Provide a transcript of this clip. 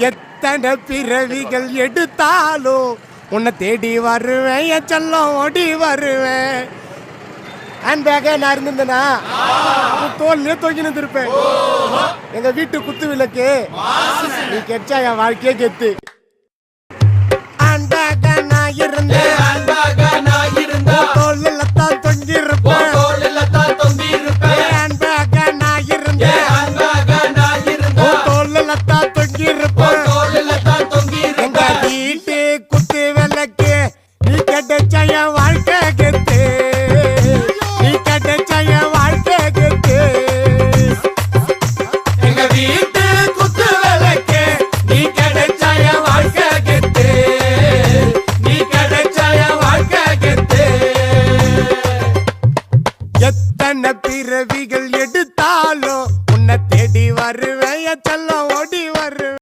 எத்தனை பிறவிகள் எடுத்தாலும் உன்னை தேடி வருவேன், என் செல்லம் ஓடி வருவேன். ஹேண்ட் பேக்கே நான் இருந்திருந்தேனா தோல்லையே தொங்கி நின்றுருப்பேன். எங்க வீட்டு குத்து விளக்கு நீ கெச்சா என் வாழ்க்கையே கெத்து. ஹேண்ட் பேக்கா நான் இருந்தேன், தோல்ல தான் தொங்கி இருப்பேன். ஹேண்ட் பேக்கா நான் இருந்தேன், தோல்ல தான் தொங்கி இருப்பேன்.